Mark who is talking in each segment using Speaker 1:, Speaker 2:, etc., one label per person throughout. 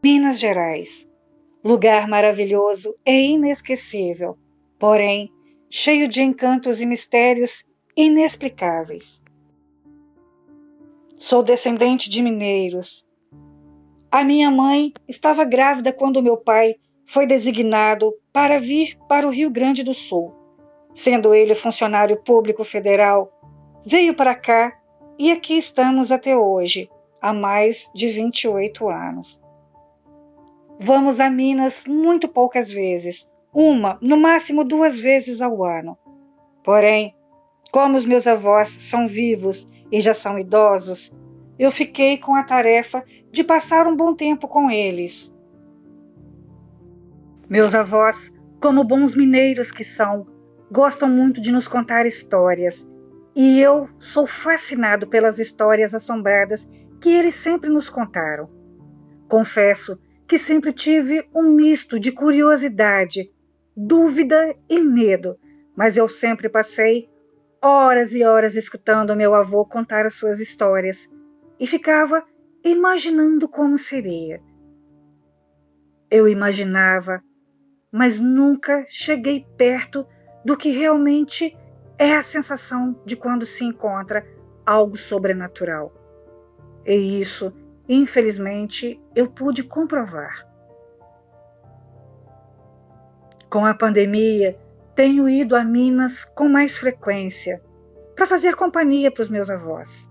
Speaker 1: Minas Gerais. Lugar maravilhoso e inesquecível, porém cheio de encantos e mistérios inexplicáveis. Sou descendente de mineiros. A minha mãe estava grávida quando meu pai foi designado para vir para o Rio Grande do Sul. Sendo ele funcionário público federal, veio para cá e aqui estamos até hoje, há mais de 28 anos. Vamos a Minas muito poucas vezes, uma, no máximo 2 vezes ao ano. Porém, como os meus avós são vivos e já são idosos, eu fiquei com a tarefa de passar um bom tempo com eles. Meus avós, como bons mineiros que são, gostam muito de nos contar histórias, e eu sou fascinado pelas histórias assombradas que eles sempre nos contaram. Confesso que sempre tive um misto de curiosidade, dúvida e medo, mas eu sempre passei horas e horas escutando meu avô contar as suas histórias e ficava imaginando como seria. Eu imaginava, mas nunca cheguei perto do que realmente é a sensação de quando se encontra algo sobrenatural. E isso, infelizmente, eu pude comprovar. Com a pandemia, tenho ido a Minas com mais frequência para fazer companhia para os meus avós.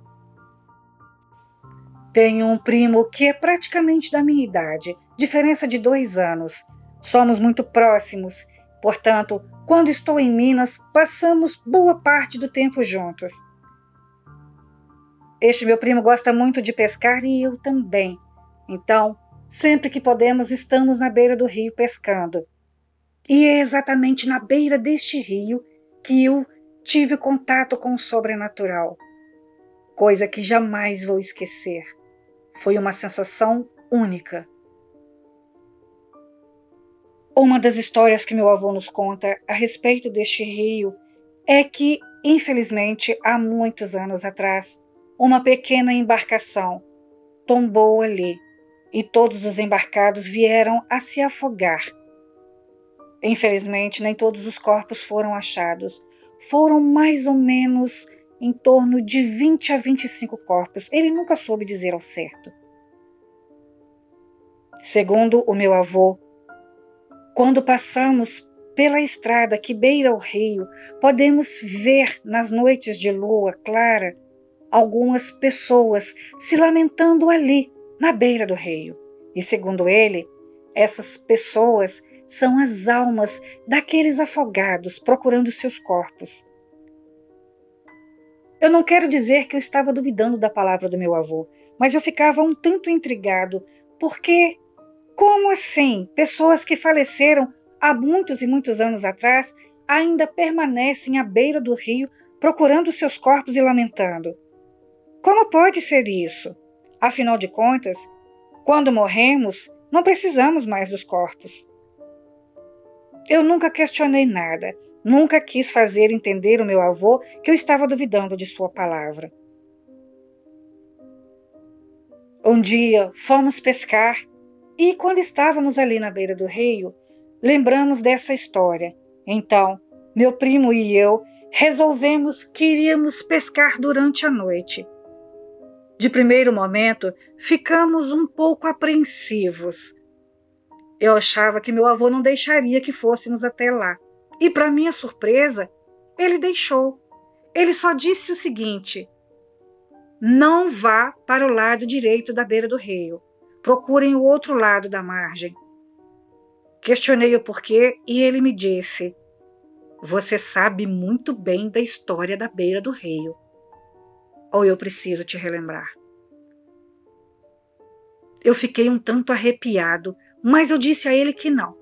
Speaker 1: Tenho um primo que é praticamente da minha idade, diferença de 2 anos. Somos muito próximos, portanto, quando estou em Minas, passamos boa parte do tempo juntos. Este meu primo gosta muito de pescar e eu também. Então, sempre que podemos, estamos na beira do rio pescando. E é exatamente na beira deste rio que eu tive contato com o sobrenatural. Coisa que jamais vou esquecer. Foi uma sensação única. Uma das histórias que meu avô nos conta a respeito deste rio é que, infelizmente, há muitos anos atrás, uma pequena embarcação tombou ali e todos os embarcados vieram a se afogar. Infelizmente, nem todos os corpos foram achados. Foram mais ou menos em torno de 20 a 25 corpos. Ele nunca soube dizer ao certo. Segundo o meu avô, quando passamos pela estrada que beira o rio, podemos ver nas noites de lua clara algumas pessoas se lamentando ali, na beira do rio. E segundo ele, essas pessoas são as almas daqueles afogados procurando seus corpos. Eu não quero dizer que eu estava duvidando da palavra do meu avô, mas eu ficava um tanto intrigado, porque como assim pessoas que faleceram há muitos e muitos anos atrás ainda permanecem à beira do rio procurando seus corpos e lamentando? Como pode ser isso? Afinal de contas, quando morremos, não precisamos mais dos corpos. Eu nunca questionei nada, nunca quis fazer entender o meu avô que eu estava duvidando de sua palavra. Um dia fomos pescar e, quando estávamos ali na beira do rio, lembramos dessa história. Então, meu primo e eu resolvemos que iríamos pescar durante a noite. De primeiro momento, ficamos um pouco apreensivos. Eu achava que meu avô não deixaria que fôssemos até lá. E, para minha surpresa, ele deixou. Ele só disse o seguinte: não vá para o lado direito da beira do rio. Procurem o outro lado da margem. Questionei o porquê e ele me disse: você sabe muito bem da história da beira do rio. Ou eu preciso te relembrar? Eu fiquei um tanto arrepiado, mas eu disse a ele que não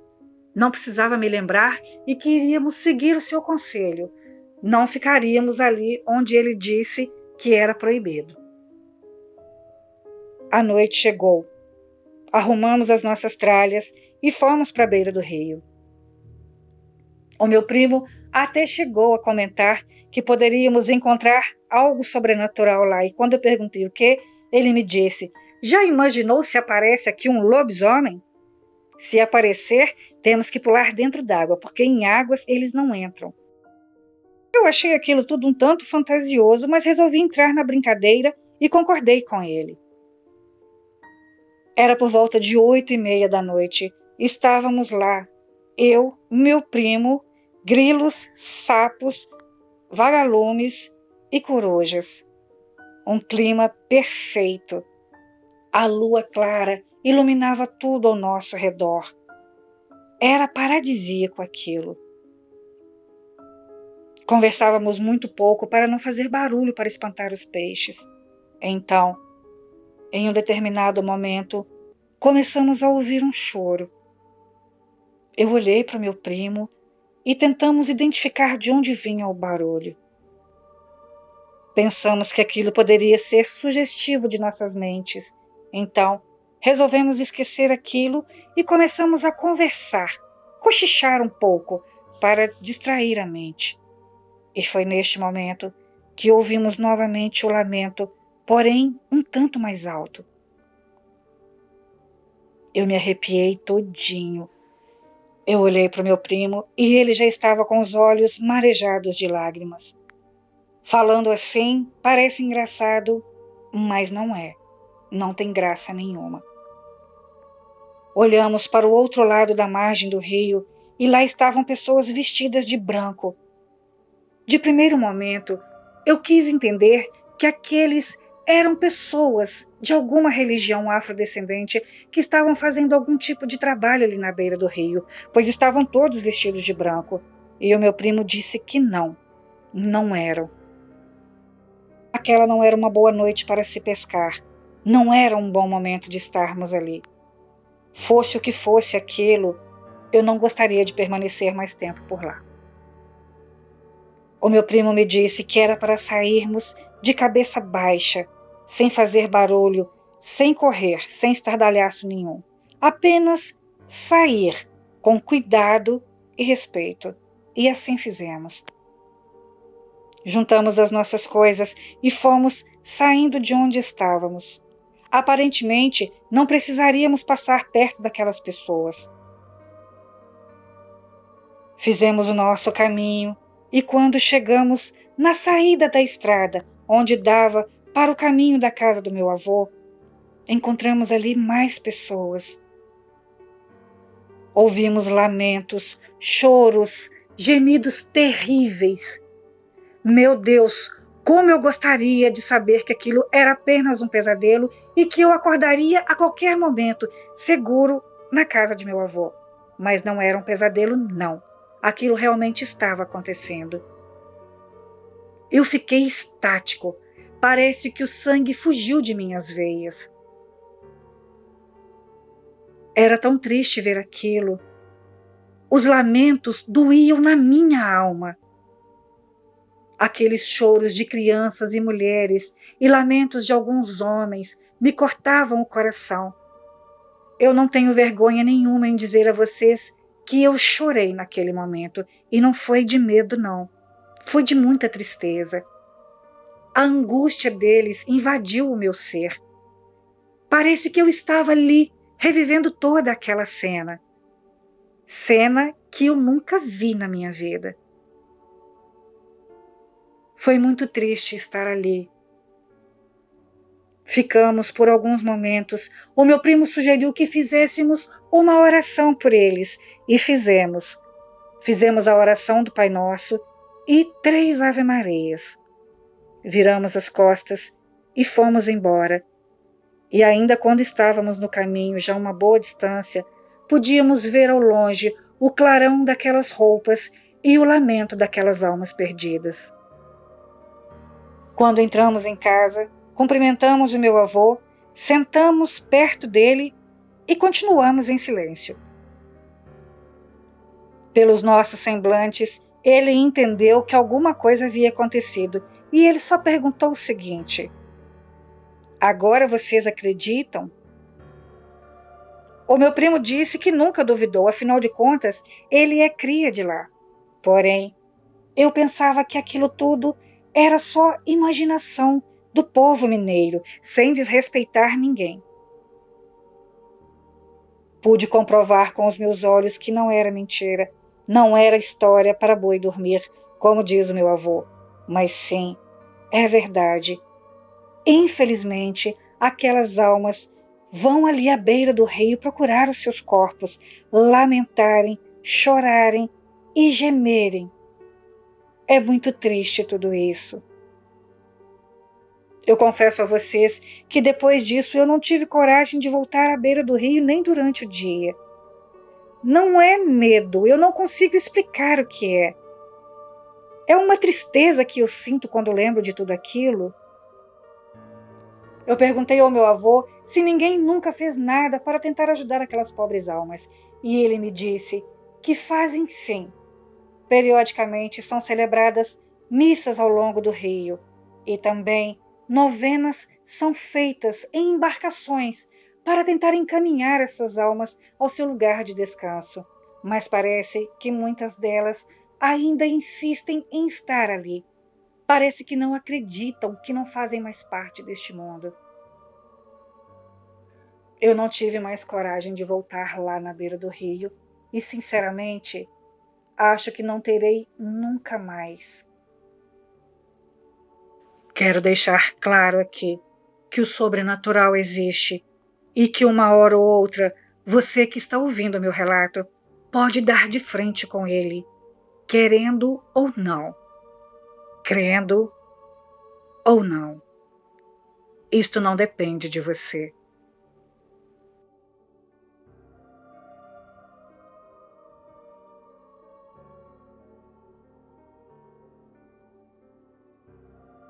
Speaker 1: precisava me lembrar e que iríamos seguir o seu conselho. Não ficaríamos ali onde ele disse que era proibido. A noite chegou. Arrumamos as nossas tralhas e fomos para a beira do rio. O meu primo até chegou a comentar que poderíamos encontrar algo sobrenatural lá, e quando eu perguntei o que, ele me disse: Já imaginou se aparece aqui um lobisomem? Se aparecer, temos que pular dentro d'água, porque em águas eles não entram. Eu achei aquilo tudo um tanto fantasioso, mas resolvi entrar na brincadeira e concordei com ele. Era por volta de 8h30 da noite. Estávamos lá, eu, meu primo, grilos, sapos, vagalumes e corujas. Um clima perfeito. A lua clara iluminava tudo ao nosso redor. Era paradisíaco aquilo. Conversávamos muito pouco para não fazer barulho para espantar os peixes. Então, em um determinado momento, começamos a ouvir um choro. Eu olhei para meu primo e tentamos identificar de onde vinha o barulho. Pensamos que aquilo poderia ser sugestivo de nossas mentes. Então, resolvemos esquecer aquilo e começamos a conversar, cochichar um pouco para distrair a mente. E foi neste momento que ouvimos novamente o lamento, porém um tanto mais alto. Eu me arrepiei todinho. Eu olhei para o meu primo e ele já estava com os olhos marejados de lágrimas. Falando assim, parece engraçado, mas não é. Não tem graça nenhuma. Olhamos para o outro lado da margem do rio e lá estavam pessoas vestidas de branco. De primeiro momento, eu quis entender que aqueles eram pessoas de alguma religião afrodescendente que estavam fazendo algum tipo de trabalho ali na beira do rio, pois estavam todos vestidos de branco. E o meu primo disse que não eram. Aquela não era uma boa noite para se pescar. Não era um bom momento de estarmos ali. Fosse o que fosse aquilo, eu não gostaria de permanecer mais tempo por lá. O meu primo me disse que era para sairmos de cabeça baixa, sem fazer barulho, sem correr, sem estardalhaço nenhum. Apenas sair com cuidado e respeito. E assim fizemos. Juntamos as nossas coisas e fomos saindo de onde estávamos. Aparentemente, não precisaríamos passar perto daquelas pessoas. Fizemos o nosso caminho e quando chegamos na saída da estrada, onde dava para o caminho da casa do meu avô, encontramos ali mais pessoas. Ouvimos lamentos, choros, gemidos terríveis. Meu Deus, como eu gostaria de saber que aquilo era apenas um pesadelo e que eu acordaria a qualquer momento, seguro, na casa de meu avô. Mas não era um pesadelo, não. Aquilo realmente estava acontecendo. Eu fiquei estático. Parece que o sangue fugiu de minhas veias. Era tão triste ver aquilo. Os lamentos doíam na minha alma. Aqueles choros de crianças e mulheres e lamentos de alguns homens me cortavam o coração. Eu não tenho vergonha nenhuma em dizer a vocês que eu chorei naquele momento e não foi de medo, não. Foi de muita tristeza. A angústia deles invadiu o meu ser. Parece que eu estava ali, revivendo toda aquela cena. Cena que eu nunca vi na minha vida. Foi muito triste estar ali. Ficamos por alguns momentos. O meu primo sugeriu que fizéssemos uma oração por eles e fizemos. Fizemos a oração do Pai Nosso e 3 Ave-Marias. Viramos as costas e fomos embora. E ainda quando estávamos no caminho, já uma boa distância, podíamos ver ao longe o clarão daquelas roupas e o lamento daquelas almas perdidas. Quando entramos em casa, cumprimentamos o meu avô, sentamos perto dele e continuamos em silêncio. Pelos nossos semblantes, ele entendeu que alguma coisa havia acontecido e ele só perguntou o seguinte: agora vocês acreditam? O meu primo disse que nunca duvidou, afinal de contas, ele é cria de lá. Porém, eu pensava que aquilo tudo era só imaginação do povo mineiro, sem desrespeitar ninguém. Pude comprovar com os meus olhos que não era mentira, não era história para boi dormir, como diz o meu avô, mas sim, é verdade. Infelizmente, aquelas almas vão ali à beira do rio procurar os seus corpos, lamentarem, chorarem e gemerem. É muito triste tudo isso. Eu confesso a vocês que depois disso eu não tive coragem de voltar à beira do rio nem durante o dia. Não é medo, eu não consigo explicar o que é. É uma tristeza que eu sinto quando lembro de tudo aquilo. Eu perguntei ao meu avô se ninguém nunca fez nada para tentar ajudar aquelas pobres almas, e ele me disse que fazem sim. Periodicamente são celebradas missas ao longo do rio, e também novenas são feitas em embarcações para tentar encaminhar essas almas ao seu lugar de descanso. Mas parece que muitas delas ainda insistem em estar ali. Parece que não acreditam que não fazem mais parte deste mundo. Eu não tive mais coragem de voltar lá na beira do rio e, sinceramente, acho que não terei nunca mais. Quero deixar claro aqui que o sobrenatural existe e que uma hora ou outra você que está ouvindo meu relato pode dar de frente com ele, querendo ou não, crendo ou não. Isto não depende de você.